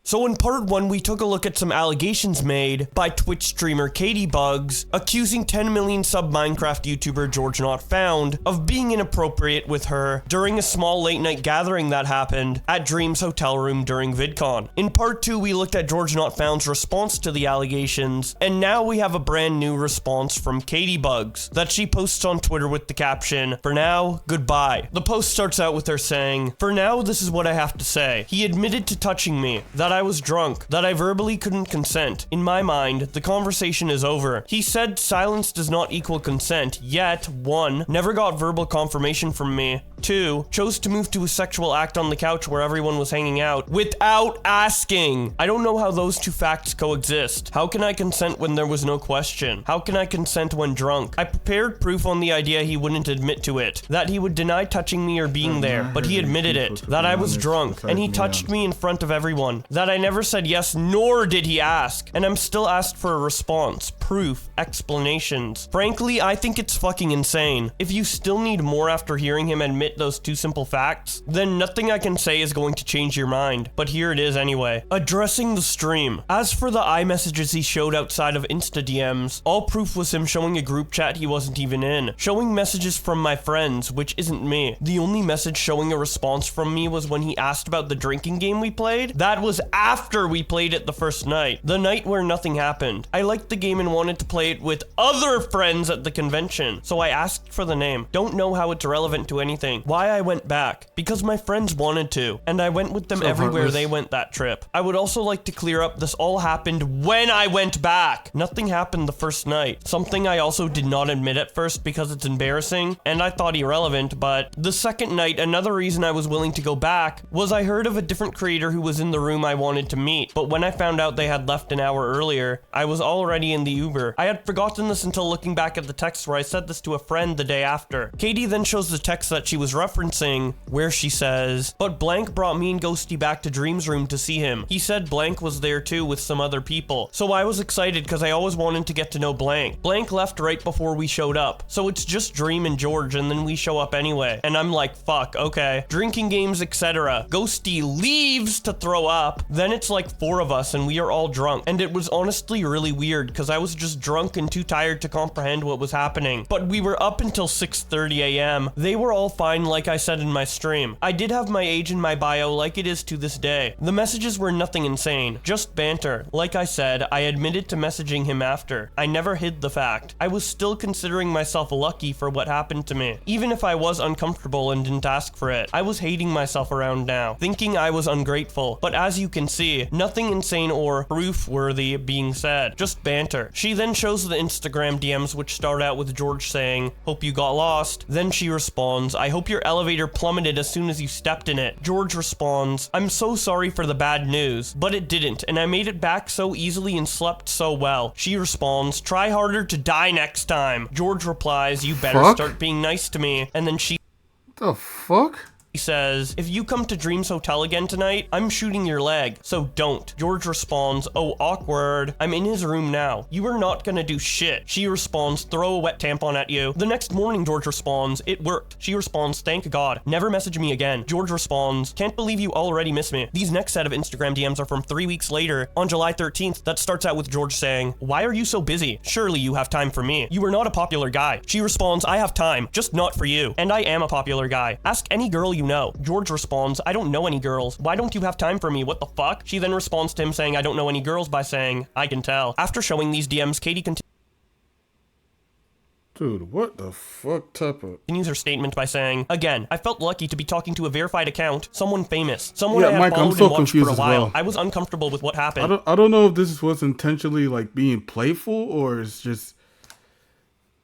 So in part 1, we took a look at some allegations made by Twitch streamer CaitiBugzz accusing 10 million sub Minecraft YouTuber GeorgeNotFound of being inappropriate with her during a small late night gathering that happened at Dream's hotel room during VidCon. In part 2, we looked at GeorgeNotFound's response to the allegations, and now we have a brand new response from CaitiBugzz that she posts on Twitter with the caption, "For now, goodbye." The post starts out with her saying, "For now, this is what I have to say. He admitted to touching me, that I was drunk, that I verbally couldn't consent. In my mind, the conversation is over. He said silence does not equal consent, yet, 1, never got verbal confirmation from me, 2, chose to move to a sexual act on the couch where everyone was hanging out without asking. I don't know how those two facts coexist. How can I consent when there was no question? How can I consent when drunk? I prepared proof on the idea he wouldn't admit to it, that he would deny touching me or being there, but he admitted it, that I was drunk, and he touched me in front of everyone, that I never said yes, nor did he ask, and I'm still asked for a response, proof, explanations. Frankly, I think it's fucking insane. If you still need more after hearing him admit those two simple facts, then nothing I can say is going to change your mind, but here it is anyway. Addressing the stream. As for the iMessages he showed outside of Insta DMs, all proof was him showing a group chat he wasn't even in, showing messages from my friends, which isn't me. The only message showing a response from me was when he asked about the drinking game we played. That was after we played it the first night, the night where nothing happened. I liked the game and wanted to play it with other friends at the convention, so I asked for the name. Don't know how it's relevant to anything. Why I went back? Because my friends wanted to, and I went with them everywhere they went that trip. I would also like to clear up this all happened when I went back. Nothing happened the first night. Something I also did not admit at first because it's embarrassing, and I thought irrelevant, but the second night, another reason I was willing to go back was I heard of a different creator who was in the room I wanted to meet, but when I found out they had left an hour earlier, I was already in the Uber. I had forgotten this until looking back at the text where I said this to a friend the day after. Katie then shows the text that she was referencing, where she says, "But blank brought me and Ghosty back to Dream's room to see him. He said blank was there too with some other people. So I was excited because I always wanted to get to know blank. Blank left right before we showed up. So it's just Dream and George and then we show up anyway." And I'm like, fuck, okay. Drinking games, etc. Ghosty leaves to throw up. Then it's like 4 of us and we are all drunk. And it was honestly really weird because I was just drunk and too tired to comprehend what was happening. But we were up until 6:30 a.m. They were all fine like I said in my stream. I did have my age in my bio like it is to this day. The messages were nothing insane, just banter. Like I said, I admitted to messaging him after. I never hid the fact. I was still considering myself lucky for what happened to me. Even if I was uncomfortable and didn't ask for it, I was hating myself around now, thinking I was ungrateful. But as you can see, nothing insane or proof-worthy being said, just banter. She then shows the Instagram DMs which start out with George saying, "Hope you got lost." Then she responds, "I hope your elevator plummeted as soon as you stepped in it." George responds, "I'm so sorry for the bad news, but it didn't, and I made it back so easily and slept so well." She responds, "Try harder to die next time." George replies, "You better start being nice to me." And then she the fuck? He says, "If you come to Dream's hotel again tonight, I'm shooting your leg, so don't." George responds, "Oh, awkward. I'm in his room now. You are not gonna do shit." She responds, "Throw a wet tampon at you." The next morning, George responds, "It worked." She responds, "Thank God. Never message me again." George responds, "Can't believe you already miss me." These next set of Instagram DMs are from 3 weeks later, on July 13th, that starts out with George saying, "Why are you so busy? Surely you have time for me. You are not a popular guy." She responds, "I have time, just not for you. And I am a popular guy. Ask any girl you know." George responds, "I don't know any girls. Why don't you have time for me? What the fuck?" She then responds to him saying, "I don't know any girls," by saying, "I can tell." After showing these DMs, Katie Dude, what the fuck type of... continues her statement by saying, "Again, I felt lucky to be talking to a verified account, someone famous, someone I had Mike, followed I'm so and watched for a confused while. as well. I was uncomfortable with what happened." I don't know if this was intentionally like being playful or it's just...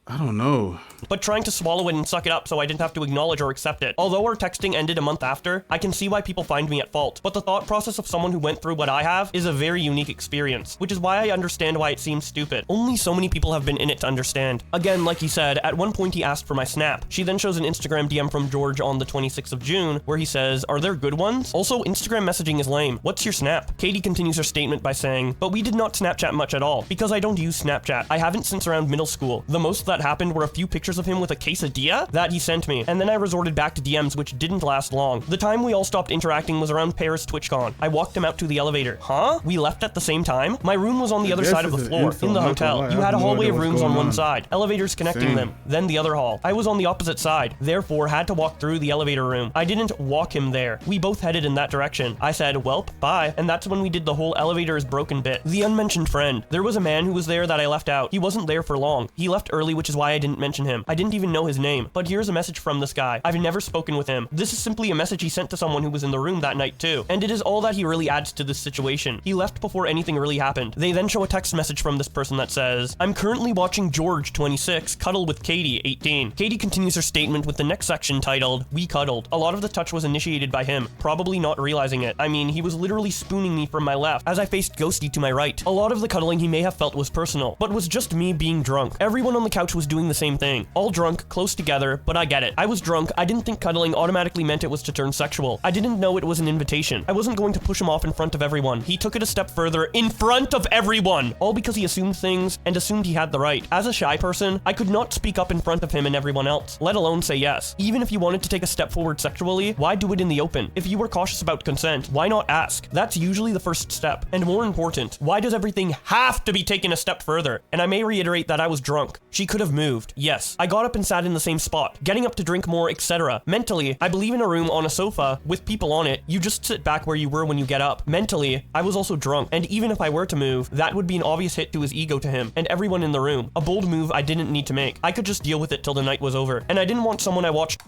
I don't know. But trying to swallow it and suck it up so I didn't have to acknowledge or accept it. Although our texting ended a month after, I can see why people find me at fault. But the thought process of someone who went through what I have is a very unique experience, which is why I understand why it seems stupid. Only so many people have been in it to understand. Again, like he said, at one point he asked for my snap. She then shows an Instagram DM from George on the 26th of June, where he says, "Are there good ones? Also, Instagram messaging is lame. What's your snap?" Katie continues her statement by saying, "But we did not Snapchat much at all, because I don't use Snapchat. I haven't since around middle school. The most that happened were a few pictures of him with a quesadilla that he sent me, and then I resorted back to DMs, which didn't last long. The time we all stopped interacting was around Paris TwitchCon. I walked him out to the elevator. Huh? We left at the same time? My room was on the other side of the floor, in the hotel. You had a hallway of rooms on one side, elevators connecting them, then the other hall. I was on the opposite side, therefore had to walk through the elevator room. I didn't walk him there. We both headed in that direction. I said, welp, bye, and that's when we did the whole elevator is broken bit. The unmentioned friend. There was a man who was there that I left out. He wasn't there for long. He left early, which is why I didn't mention him. I didn't even know his name. But here's a message from this guy. I've never spoken with him. This is simply a message he sent to someone who was in the room that night too. And it is all that he really adds to this situation. He left before anything really happened. They then show a text message from this person that says, I'm currently watching George, 26, cuddle with Katie, 18. Katie continues her statement with the next section titled, We cuddled. A lot of the touch was initiated by him, probably not realizing it. I mean, he was literally spooning me from my left as I faced Ghosty to my right. A lot of the cuddling he may have felt was personal, but was just me being drunk. Everyone on the couch was doing the same thing. All drunk, close together, but I get it. I was drunk. I didn't think cuddling automatically meant it was to turn sexual. I didn't know it was an invitation. I wasn't going to push him off in front of everyone. He took it a step further in front of everyone, all because he assumed things and assumed he had the right. As a shy person, I could not speak up in front of him and everyone else, let alone say yes. Even if you wanted to take a step forward sexually, why do it in the open? If you were cautious about consent, why not ask? That's usually the first step. And more important, why does everything have to be taken a step further? And I may reiterate that I was drunk. She could have moved. Yes. I got up and sat in the same spot, getting up to drink more, etc. Mentally, I believe in a room on a sofa with people on it, you just sit back where you were when you get up. Mentally, I was also drunk, and even if I were to move, that would be an obvious hit to his ego to him and everyone in the room. A bold move I didn't need to make. I could just deal with it till the night was over, and I didn't want someone I watched.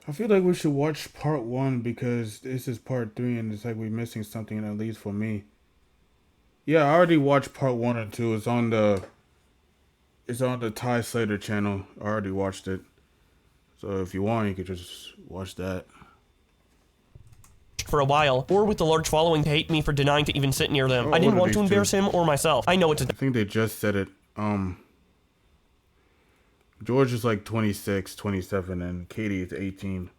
I feel like we should watch part 1 because this is part 3 and it's like we're missing something, at least for me. Yeah, I already watched part 1 and 2. It's on the Ty Slater channel. I already watched it. So if you want, you could just watch that. For a while, or with the large following to hate me for denying to even sit near them. I didn't want to embarrass him or myself. I know it's a I think they just said it. George is like 26, 27, and Katie is 18.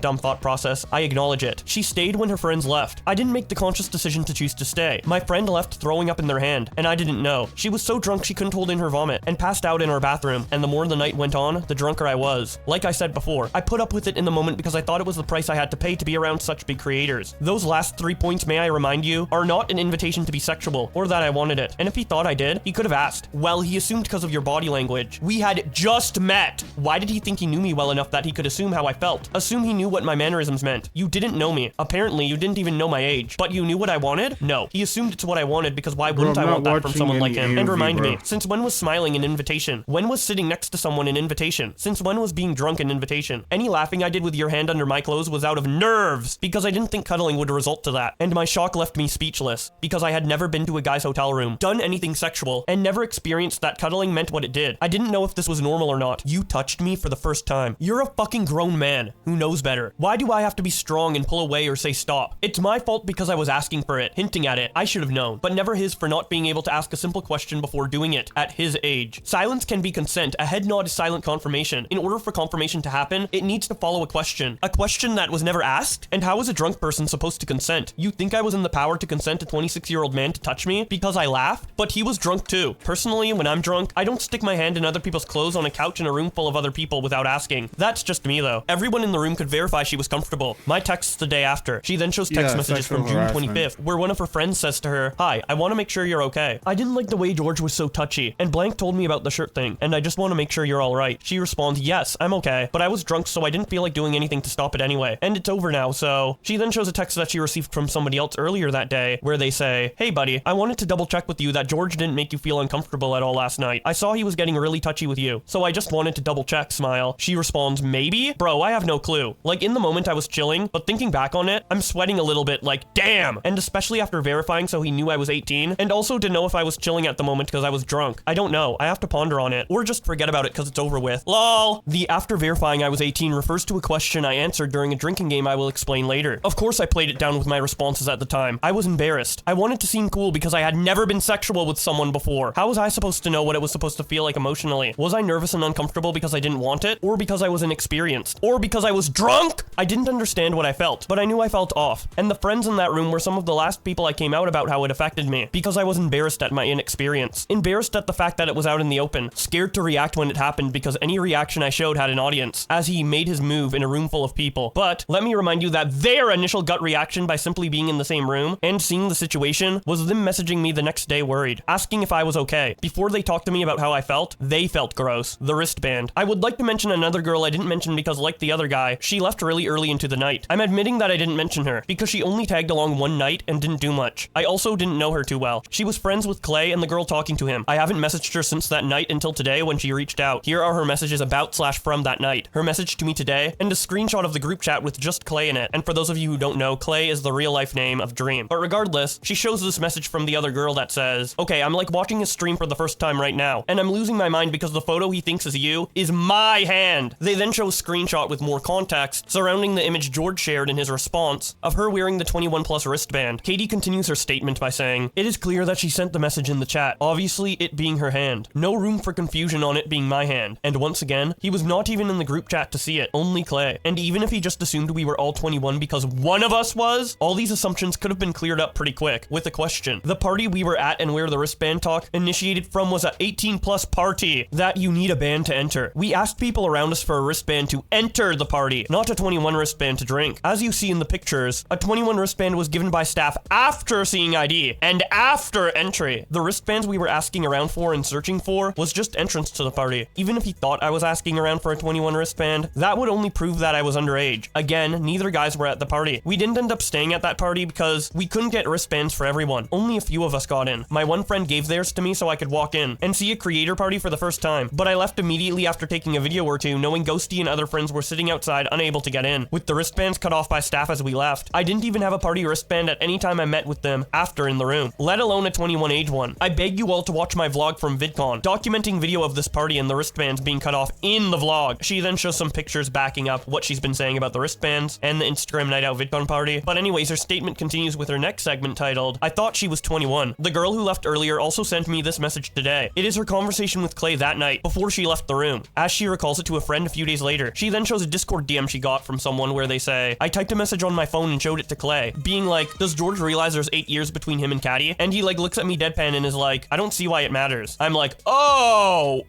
dumb thought process. I acknowledge it. She stayed when her friends left. I didn't make the conscious decision to choose to stay. My friend left throwing up in their hand, and I didn't know. She was so drunk she couldn't hold in her vomit, and passed out in our bathroom, and the more the night went on, the drunker I was. Like I said before, I put up with it in the moment because I thought it was the price I had to pay to be around such big creators. Those last 3 points, may I remind you, are not an invitation to be sexual, or that I wanted it. And if he thought I did, he could have asked. Well, he assumed because of your body language. We had just met. Why did he think he knew me well enough that he could assume how I felt? Assume he knew what my mannerisms meant. You didn't know me. Apparently, you didn't even know my age. But you knew what I wanted? No. He assumed it's what I wanted because why wouldn't I want that from someone like him? And remind me, since when was smiling an invitation? When was sitting next to someone an invitation? Since when was being drunk an invitation? Any laughing I did with your hand under my clothes was out of nerves because I didn't think cuddling would result to that. And my shock left me speechless because I had never been to a guy's hotel room, done anything sexual, and never experienced that cuddling meant what it did. I didn't know if this was normal or not. You touched me for the first time. You're a fucking grown man who knows better. Why do I have to be strong and pull away or say stop? It's my fault because I was asking for it, hinting at it. I should have known, but never his for not being able to ask a simple question before doing it at his age. Silence can be consent. A head nod is silent confirmation. In order for confirmation to happen, it needs to follow a question that was never asked. And how is a drunk person supposed to consent? You think I was in the power to consent a 26-year-old man to touch me because I laughed? But he was drunk too. Personally, when I'm drunk, I don't stick my hand in other people's clothes on a couch in a room full of other people without asking. That's just me though. Everyone in the room could verify she was comfortable. My texts the day after. She then shows text messages from June 25th where one of her friends says to her, "Hi, I want to make sure you're okay. I didn't like the way George was so touchy, and blank told me about the shirt thing, and I just want to make sure you're all right." She responds, "Yes, I'm okay, but I was drunk so I didn't feel like doing anything to stop it anyway, and it's over now, so..." She then shows a text that she received from somebody else earlier that day where they say, "Hey buddy, I wanted to double check with you that George didn't make you feel uncomfortable at all last night. I saw he was getting really touchy with you, so I just wanted to double check, smile." She responds, "Maybe? Bro, I have no clue." Like in the moment I was chilling, but thinking back on it, I'm sweating a little bit like, damn! And especially after verifying so he knew I was 18, and also to know if I was chilling at the moment because I was drunk. I don't know. I have to ponder on it, or just forget about it because it's over with. LOL! The after verifying I was 18 refers to a question I answered during a drinking game I will explain later. Of course I played it down with my responses at the time. I was embarrassed. I wanted to seem cool because I had never been sexual with someone before. How was I supposed to know what it was supposed to feel like emotionally? Was I nervous and uncomfortable because I didn't want it? Or because I was inexperienced? Or because I was drunk? drunk? I didn't understand what I felt, but I knew I felt off. And the friends in that room were some of the last people I came out about how it affected me, because I was embarrassed at my inexperience. Embarrassed at the fact that it was out in the open, scared to react when it happened because any reaction I showed had an audience, as he made his move in a room full of people. But let me remind you that their initial gut reaction by simply being in the same room and seeing the situation was them messaging me the next day worried, asking if I was okay. Before they talked to me about how I felt, they felt gross. The wristband. I would like to mention another girl I didn't mention because, like the other guy, she left really early into the night. I'm admitting that I didn't mention her because she only tagged along one night and didn't do much. I also didn't know her too well. She was friends with Clay and the girl talking to him. I haven't messaged her since that night until today when she reached out. Here are her messages about/from that night. Her message to me today, and a screenshot of the group chat with just Clay in it. And for those of you who don't know, Clay is the real life name of Dream. But regardless, she shows this message from the other girl that says, okay, I'm like watching a stream for the first time right now, and I'm losing my mind because the photo he thinks is you is my hand. They then show a screenshot with more context surrounding the image George shared in his response of her wearing the 21+ wristband. Katie continues her statement by saying, it is clear that she sent the message in the chat, obviously it being her hand. No room for confusion on it being my hand. And once again, he was not even in the group chat to see it, only Clay. And even if he just assumed we were all 21 because one of us was, all these assumptions could have been cleared up pretty quick with a question. The party we were at and where the wristband talk initiated from was a 18+ party that you need a band to enter. We asked people around us for a wristband to enter the party, not a 21 wristband to drink. As you see in the pictures, a 21 wristband was given by staff after seeing ID and after entry. The wristbands we were asking around for and searching for was just entrance to the party. Even if he thought I was asking around for a 21 wristband, that would only prove that I was underage. Again, neither guys were at the party. We didn't end up staying at that party because we couldn't get wristbands for everyone. Only a few of us got in. My one friend gave theirs to me so I could walk in and see a creator party for the first time, but I left immediately after taking a video or two, knowing Ghosty and other friends were sitting outside unable to get in, with the wristbands cut off by staff as we left. I didn't even have a party wristband at any time I met with them after in the room, let alone a 21 age one. I beg you all to watch my vlog from VidCon, documenting video of this party and the wristbands being cut off in the vlog. She then shows some pictures backing up what she's been saying about the wristbands and the Instagram night out VidCon party. But anyways, her statement continues with her next segment titled, I thought she was 21. The girl who left earlier also sent me this message today. It is her conversation with Clay that night before she left the room, as she recalls it to a friend a few days later. She then shows a Discord DM she got from someone where they say, I typed a message on my phone and showed it to Clay, being like, does George realize there's 8 years between him and Caddy? And he like looks at me deadpan and is like, I don't see why it matters. I'm like, oh,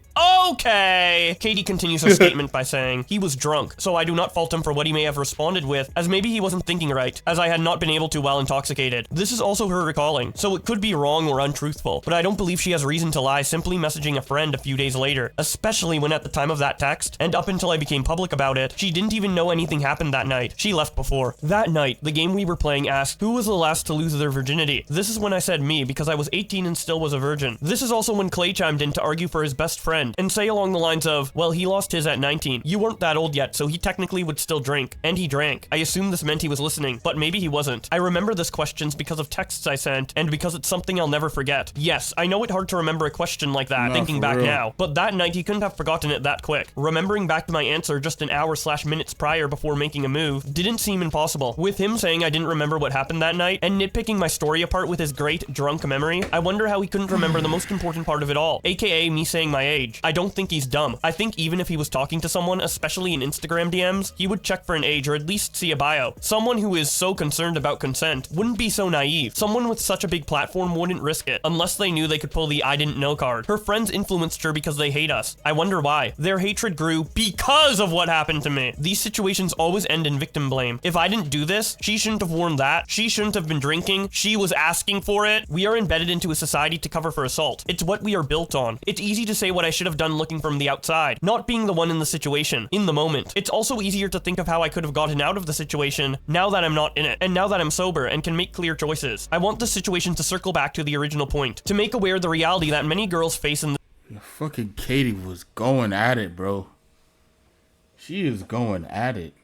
okay. Katie continues her statement by saying, he was drunk, so I do not fault him for what he may have responded with, as maybe he wasn't thinking right, as I had not been able to while intoxicated. This is also her recalling, so it could be wrong or untruthful, but I don't believe she has reason to lie simply messaging a friend a few days later, especially when at the time of that text, and up until I became public about it, she didn't even know anything happened that night. She left before. That night, the game we were playing asked, who was the last to lose their virginity? This is when I said me, because I was 18 and still was a virgin. This is also when Clay chimed in to argue for his best friend, and say along the lines of, well, he lost his at 19. You weren't that old yet, so he technically would still drink. And he drank. I assume this meant he was listening, but maybe he wasn't. I remember this questions because of texts I sent, and because it's something I'll never forget. Yes, I know it's hard to remember a question like that, thinking back now, but that night he couldn't have forgotten it that quick. Remembering back to my answer just an hour/minutes prior before making a move didn't seem impossible. With him saying I didn't remember what happened that night, and nitpicking my story apart with his great drunk memory, I wonder how he couldn't remember the most important part of it all, aka me saying my age. I don't think he's dumb. I think even if he was talking to someone, especially in Instagram DMs, he would check for an age or at least see a bio. Someone who is so concerned about consent wouldn't be so naive. Someone with such a big platform wouldn't risk it, unless they knew they could pull the I didn't know card. Her friends influenced her because they hate us. I wonder why. Their hatred grew because of what happened to me. These situations always end in victim blame. If I didn't do this, she shouldn't have worn that. She shouldn't have been drinking. She was asking for it. We are embedded into a society to cover for assault. It's what we are built on. It's easy to say what I should have done looking from the outside, not being the one in the situation, in the moment. It's also easier to think of how I could have gotten out of the situation now that I'm not in it, and now that I'm sober and can make clear choices. I want the situation to circle back to the original point, to make aware the reality that many girls face in the fucking Katie was going at it, bro. She is going at it.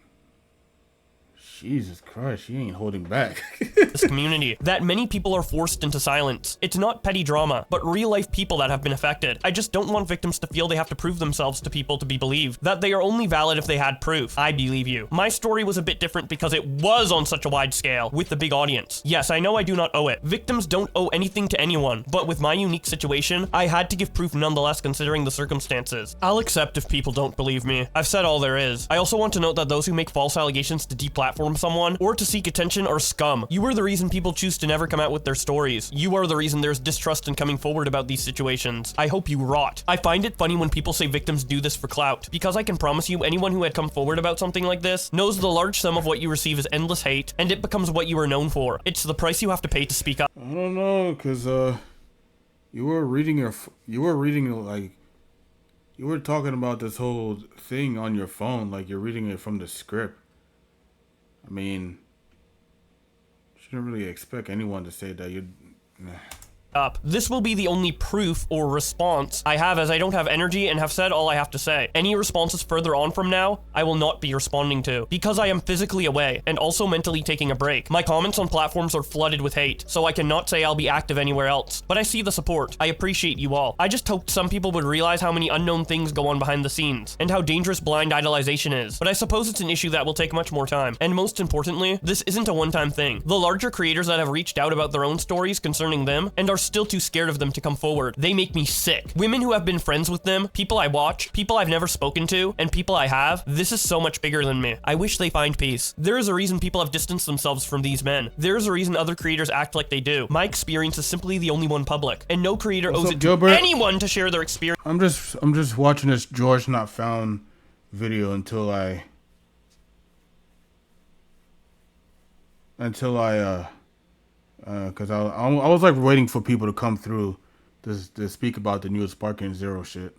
Jesus Christ, she ain't holding back. this community, that many people are forced into silence. It's not petty drama, but real-life people that have been affected. I just don't want victims to feel they have to prove themselves to people to be believed, that they are only valid if they had proof. I believe you. My story was a bit different because it was on such a wide scale, with a big audience. Yes, I know I do not owe it. Victims don't owe anything to anyone, but with my unique situation, I had to give proof nonetheless considering the circumstances. I'll accept if people don't believe me. I've said all there is. I also want to note that those who make false allegations to deplatform someone or to seek attention are scum. You are the reason people choose to never come out with their stories. You are the reason there's distrust in coming forward about these situations. I hope you rot. I find it funny when people say victims do this for clout, because I can promise you anyone who had come forward about something like this knows the large sum of what you receive is endless hate, and it becomes what you are known for. It's the price you have to pay to speak up. I don't know, cause you were talking about this whole thing on your phone, like you're reading it from the script. I mean, shouldn't really expect anyone to say that you'd. Up. This will be the only proof or response I have, as I don't have energy and have said all I have to say. Any responses further on from now, I will not be responding to, because I am physically away and also mentally taking a break. My comments on platforms are flooded with hate, so I cannot say I'll be active anywhere else, but I see the support. I appreciate you all. I just hoped some people would realize how many unknown things go on behind the scenes, and how dangerous blind idolization is, but I suppose it's an issue that will take much more time, and most importantly, this isn't a one-time thing. The larger creators that have reached out about their own stories concerning them, and are still too scared of them to come forward. They make me sick. Women who have been friends with them, people I watch, people I've never spoken to, and people I have, this is so much bigger than me. I wish they find peace. There is a reason people have distanced themselves from these men. There is a reason other creators act like they do. My experience is simply the only one public, and no creator owes it to anyone to share their experience. I'm just watching this GeorgeNotFound video until I because I was like waiting for people to come through to speak about the new Sparking Zero shit.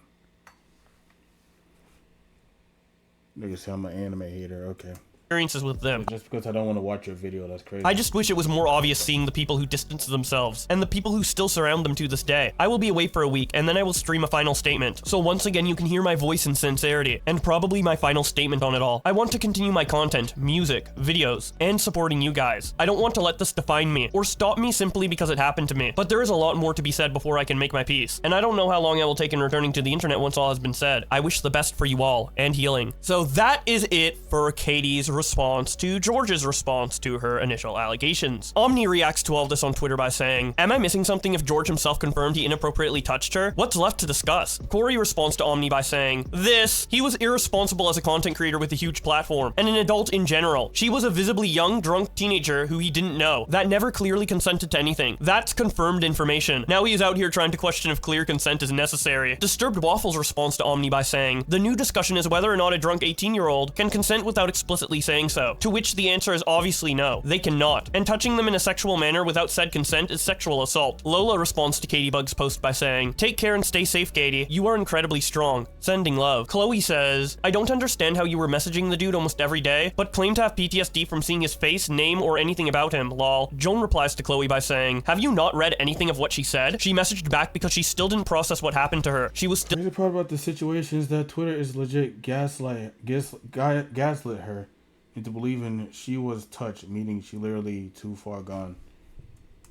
Niggas say I'm an anime hater, okay. Experiences with them. Just because I don't want to watch your video, that's crazy. I just wish it was more obvious seeing the people who distance themselves, and the people who still surround them to this day. I will be away for a week, and then I will stream a final statement. So once again, you can hear my voice and sincerity, and probably my final statement on it all. I want to continue my content, music, videos, and supporting you guys. I don't want to let this define me, or stop me simply because it happened to me. But there is a lot more to be said before I can make my peace, and I don't know how long I will take in returning to the internet once all has been said. I wish the best for you all, and healing. So that is it for Katie's response to George's response to her initial allegations. Omni reacts to all this on Twitter by saying, "Am I missing something if George himself confirmed he inappropriately touched her? What's left to discuss?" Corey responds to Omni by saying, "This, he was irresponsible as a content creator with a huge platform, and an adult in general. She was a visibly young, drunk teenager who he didn't know, that never clearly consented to anything. That's confirmed information. Now he is out here trying to question if clear consent is necessary." Disturbed Waffles responds to Omni by saying, "The new discussion is whether or not a drunk 18-year-old can consent without explicitly saying so. To which the answer is obviously no, they cannot. And touching them in a sexual manner without said consent is sexual assault." Lola responds to CaitiBugzz post by saying, "Take care and stay safe, Katie. You are incredibly strong. Sending love." Chloe says, "I don't understand how you were messaging the dude almost every day, but claim to have PTSD from seeing his face, name, or anything about him, lol." Joan replies to Chloe by saying, "Have you not read anything of what she said? She messaged back because she still didn't process what happened to her. She was still—" The crazy part about the situation is that Twitter is legit gaslit her into believing she was touched, meaning she literally too far gone.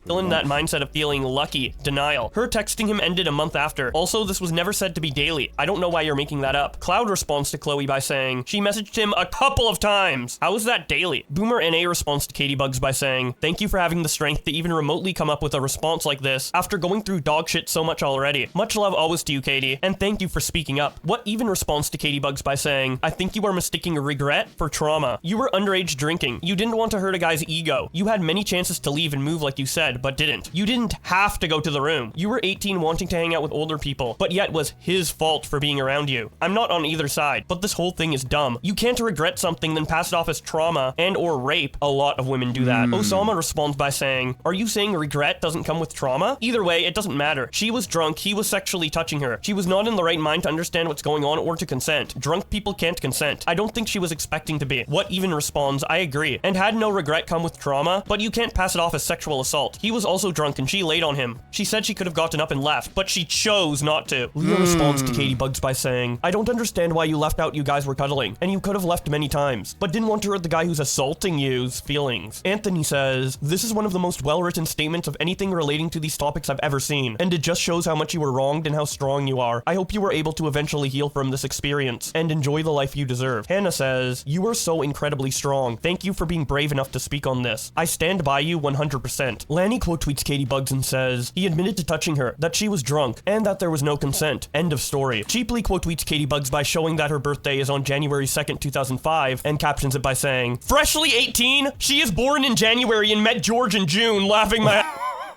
Still in that mindset of feeling lucky. Denial. Her texting him ended a month after. Also, this was never said to be daily. I don't know why you're making that up. Cloud responds to Chloe by saying, "She messaged him a couple of times. How is that daily?" Boomer NA responds to CaitiBugzz by saying, "Thank you for having the strength to even remotely come up with a response like this after going through dog shit so much already. Much love always to you, Katie, and thank you for speaking up." What even responds to CaitiBugzz by saying, "I think you are mistaking regret for trauma. You were underage drinking. You didn't want to hurt a guy's ego. You had many chances to leave and move like you said, but didn't. You didn't have to go to the room. You were 18 wanting to hang out with older people, but yet was his fault for being around you. I'm not on either side, but this whole thing is dumb. You can't regret something then pass it off as trauma and or rape. A lot of women do that." Osama responds by saying, "Are you saying regret doesn't come with trauma? Either way, it doesn't matter. She was drunk, he was sexually touching her. She was not in the right mind to understand what's going on or to consent. Drunk people can't consent. I don't think she was expecting to be." What even responds, "I agree. And had no regret come with trauma, but you can't pass it off as sexual assault. He was also drunk and she laid on him. She said she could have gotten up and left, but she chose not to. Leah responds to CaitiBugzz by saying, I don't understand why you left out you guys were cuddling, and you could have left many times, but didn't want to hurt the guy who's assaulting you's feelings. Anthony says, this is one of the most well-written statements of anything relating to these topics I've ever seen, and it just shows how much you were wronged and how strong you are. I hope you were able to eventually heal from this experience and enjoy the life you deserve. Hannah says, you are so incredibly strong. Thank you for being brave enough to speak on this. I stand by you 100%. Lanny quote tweets CaitiBugzz and says, he admitted to touching her, that she was drunk, and that there was no consent. End of story. Cheaply quote tweets CaitiBugzz by showing that her birthday is on January 2nd, 2005, and captions it by saying, freshly 18? She is born in January and met George in June, laughing my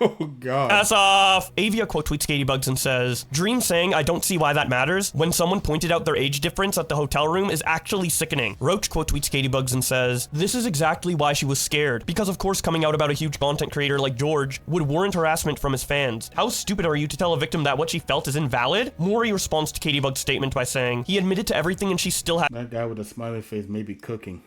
Oh god. ass off. Avia quote tweets CaitiBugzz and says, Dream saying I don't see why that matters when someone pointed out their age difference at the hotel room is actually sickening. Roach quote tweets CaitiBugzz and says, this is exactly why she was scared, because of course coming out about a huge content creator like George would warrant harassment from his fans. How stupid are you to tell a victim that what she felt is invalid? Maury responds to CaitiBugz's statement by saying, he admitted to everything and she still had That guy with a smiley face may be cooking.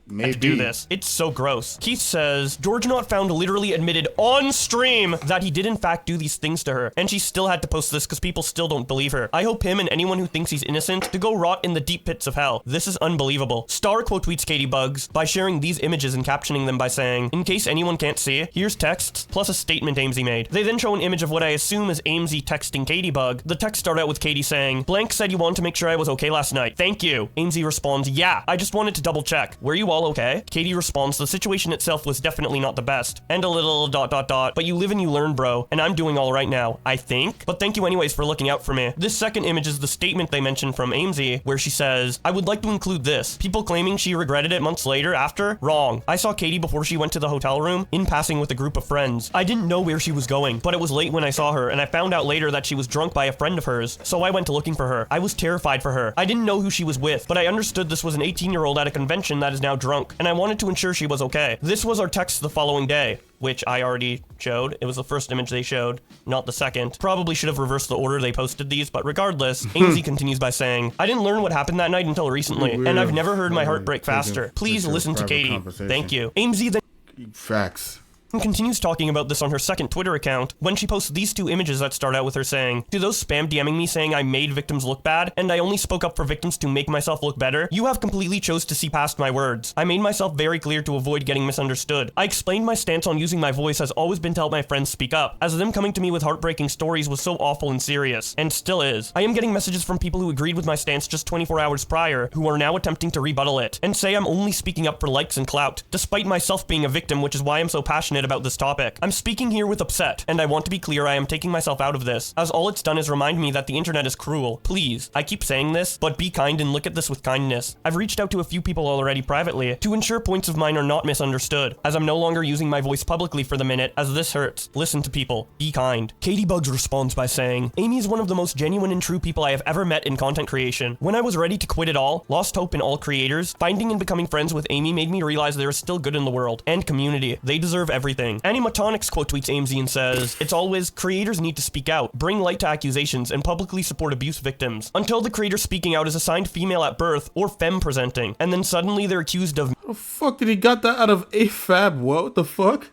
Maybe. to do this. It's so gross. Keith says, GeorgeNotFound literally admitted on stream that he did in fact do these things to her, and she still had to post this because people still don't believe her. I hope him and anyone who thinks he's innocent to go rot in the deep pits of hell. This is unbelievable. Star quote tweets CaitiBugzz by sharing these images and captioning them by saying, in case anyone can't see, here's texts plus a statement Amesy made. They then show an image of what I assume is Amesy texting CaitiBugzz. The text started out with Katie saying, blank said you wanted to make sure I was okay last night. Thank you. Amesy responds, yeah, I just wanted to double check. Were you all okay? Katie responds, the situation itself was definitely not the best. And a little ... but you live and you learn, bro. And I'm doing all right now, I think. But thank you anyways for looking out for me. This second image is the statement they mentioned from Amesy, where she says, I would like to include this. People claiming she regretted it months later after? Wrong. I saw Katie before she went to the hotel room, in passing with a group of friends. I didn't know where she was going, but it was late when I saw her, and I found out later that she was drunk by a friend of hers, so I went to looking for her. I was terrified for her. I didn't know who she was with, but I understood this was an 18-year-old at a convention that is now drunk, and I wanted to ensure she was okay. This was our text the following day, which I already showed. It was the first image they showed, not the second. Probably should have reversed the order they posted these, but regardless, Amesy continues by saying, I didn't learn what happened that night until recently, and I've never heard my heart break faster. Please listen to Katie. Thank you. Amesy then Facts. and continues talking about this on her second Twitter account when she posts these two images that start out with her saying, to those spam DMing me saying I made victims look bad and I only spoke up for victims to make myself look better, you have completely chose to see past my words. I made myself very clear to avoid getting misunderstood. I explained my stance on using my voice has always been to help my friends speak up, as them coming to me with heartbreaking stories was so awful and serious, and still is. I am getting messages from people who agreed with my stance just 24 hours prior, who are now attempting to rebuttal it, and say I'm only speaking up for likes and clout, despite myself being a victim, which is why I'm so passionate about this topic. I'm speaking here with upset, and I want to be clear I am taking myself out of this, as all it's done is remind me that the internet is cruel. Please, I keep saying this, but be kind and look at this with kindness. I've reached out to a few people already privately to ensure points of mine are not misunderstood, as I'm no longer using my voice publicly for the minute, as this hurts. Listen to people. Be kind. CaitiBugzz responds by saying, Amy is one of the most genuine and true people I have ever met in content creation. When I was ready to quit it all, lost hope in all creators, finding and becoming friends with Amy made me realize there is still good in the world, and community. They deserve everything. Animatronics quote tweets Amesy and says, it's always, creators need to speak out, bring light to accusations, and publicly support abuse victims. Until the creator speaking out is assigned female at birth or femme presenting, and then suddenly they're accused of How the fuck did he got that out of AFAB? What the fuck?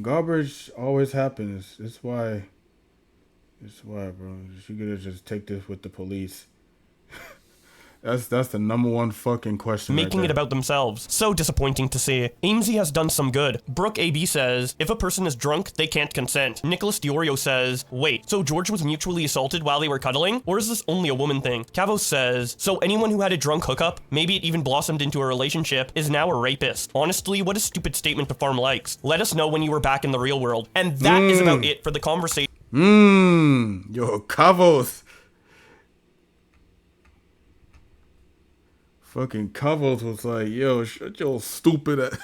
Garbage always happens. It's why, bro. You gotta just take this with the police. That's the number one fucking question. making right it there. about themselves. So disappointing to see. Amesy has done some good. Brooke AB says, if a person is drunk, they can't consent. Nicholas Diorio says, wait, so George was mutually assaulted while they were cuddling? Or is this only a woman thing? Cavo says, so anyone who had a drunk hookup, maybe it even blossomed into a relationship, is now a rapist. Honestly, what a stupid statement to farm likes. Let us know when you were back in the real world. And that is about it for the conversation. Yo, Cavos. Fucking Cavos was like, yo, shut your stupid ass.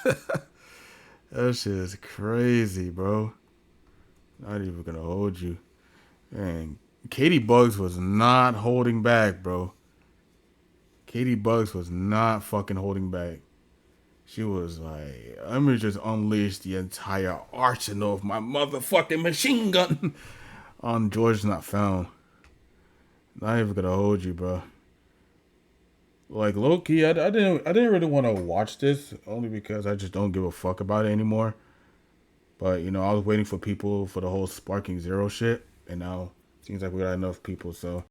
That shit is crazy, bro. Not even gonna hold you. Man, CaitiBugzz was not holding back, bro. CaitiBugzz was not fucking holding back. She was like, let me just unleash the entire arsenal of my motherfucking machine gun on GeorgeNotFound. Not even gonna hold you, bro. Like, low-key, I didn't really want to watch this, only because I just don't give a fuck about it anymore. But I was waiting for people for the whole Sparking Zero shit, and now seems like we got enough people. So